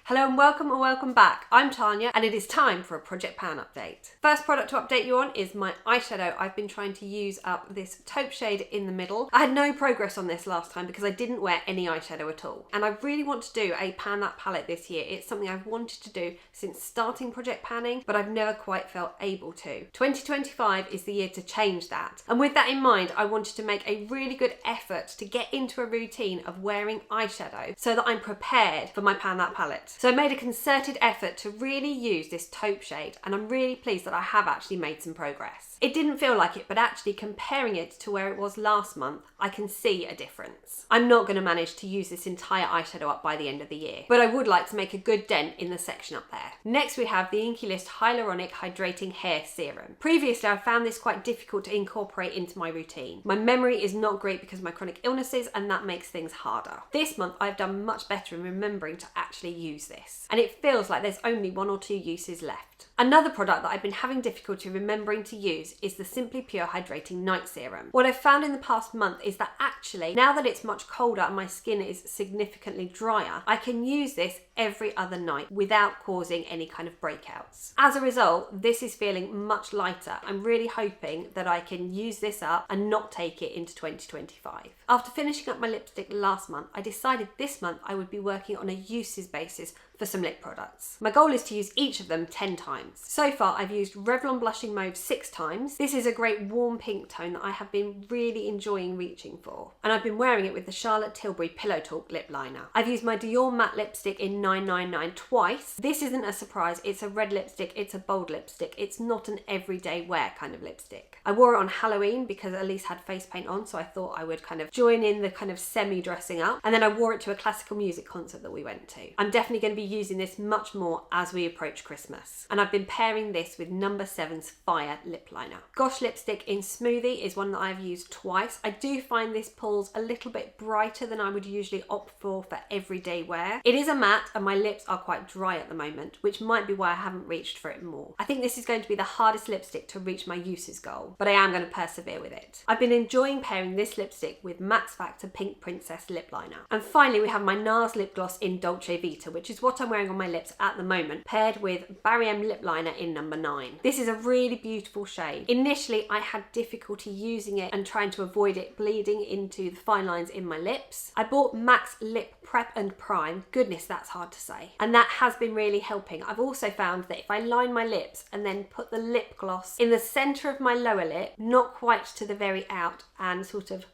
Hello and welcome back. I'm Tania and it is time for a Project Pan update. First product to update you on is my eyeshadow. I've been trying to use up this taupe shade in the middle. I had no progress on this last time because I didn't wear any eyeshadow at all. And I really want to do a pan that palette this year. It's something I've wanted to do since starting Project Panning, but I've never quite felt able to. 2025 is the year to change that. And with that in mind, I wanted to make a really good effort to get into a routine of wearing eyeshadow so that I'm prepared for my pan that palette. So I made a concerted effort to really use this taupe shade, and I'm really pleased that I have actually made some progress. It didn't feel like it, but actually comparing it to where it was last month, I can see a difference. I'm not going to manage to use this entire eyeshadow up by the end of the year, but I would like to make a good dent in the section up there. Next we have the Inky Hyaluronic Hydrating Hair Serum. Previously I found this quite difficult to incorporate into my routine. My memory is not great because of my chronic illnesses, and that makes things harder. This month I've done much better in remembering to actually use this, and it feels like there's only 1 or 2 uses left. Another product that I've been having difficulty remembering to use is the Simply Pure Hydrating Night Serum. What I've found in the past month is that actually, now that it's much colder and my skin is significantly drier, I can use this every other night without causing any kind of breakouts. As a result, this is feeling much lighter. I'm really hoping that I can use this up and not take it into 2025. After finishing up my lipstick last month, I decided this month I would be working on a uses basis for some lip products. My goal is to use each of them 10 times. So far I've used Revlon Blushing Mauve 6 times. This is a great warm pink tone that I have been really enjoying reaching for, and I've been wearing it with the Charlotte Tilbury Pillow Talk lip liner. I've used my DIOR Matte Lipstick in 999 twice. This isn't a surprise, it's a red lipstick, it's a bold lipstick, it's not an everyday wear kind of lipstick. I wore it on Halloween because Elise had face paint on, so I thought I would kind of join in the kind of semi-dressing up, and then I wore it to a classical music concert that we went to. I'm definitely going to be using this much more as we approach Christmas, and I've been pairing this with No7's Fire lip liner. Gosh lipstick in Smoothie is one that I've used twice. I do find this pulls a little bit brighter than I would usually opt for everyday wear. It is a matte and my lips are quite dry at the moment, which might be why I haven't reached for it more. I think this is going to be the hardest lipstick to reach my uses goal, but I am going to persevere with it. I've been enjoying pairing this lipstick with Max Factor Pink Princess lip liner. And finally we have my NARS lip gloss in Dolce Vita, which is what I'm wearing on my lips at the moment, paired with Barry M lip liner in number 9. This is a really beautiful shade. Initially I had difficulty using it and trying to avoid it bleeding into the fine lines in my lips. I bought Max Lip Prep and Prime. Goodness, that's hard to say. And that has been really helping. I've also found that if I line my lips and then put the lip gloss in the centre of my lower lip, not quite to the very out, and sort of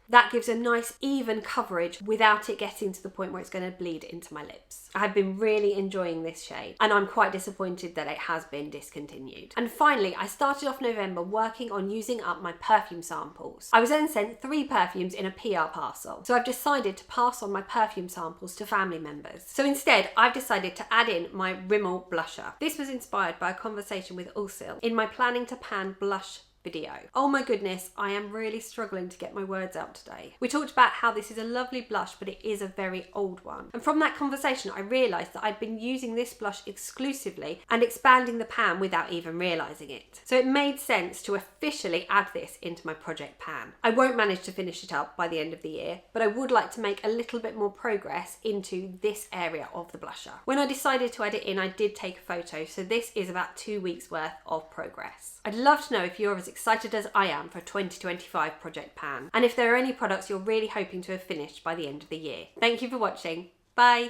that gives a nice even coverage without it getting to the point where it's going to bleed into my lips. I've been really enjoying this shade, and I'm quite disappointed that it has been discontinued. And finally, I started off November working on using up my perfume samples. I was then sent 3 perfumes in a PR parcel, so I've decided to pass on my perfume samples to family members. So instead, I've decided to add in my Rimmel blusher. This was inspired by a conversation with Ulsil in my Planning to Pan blush video. Oh my goodness, I am really struggling to get my words out today. We talked about how this is a lovely blush, but it is a very old one. And from that conversation, I realised that I'd been using this blush exclusively and expanding the pan without even realising it. So it made sense to officially add this into my project pan. I won't manage to finish it up by the end of the year, but I would like to make a little bit more progress into this area of the blusher. When I decided to add it in, I did take a photo, so this is about 2 weeks worth of progress. I'd love to know if you're as excited as I am for 2025 Project Pan, and if there are any products you're really hoping to have finished by the end of the year. Thank you for watching. Bye!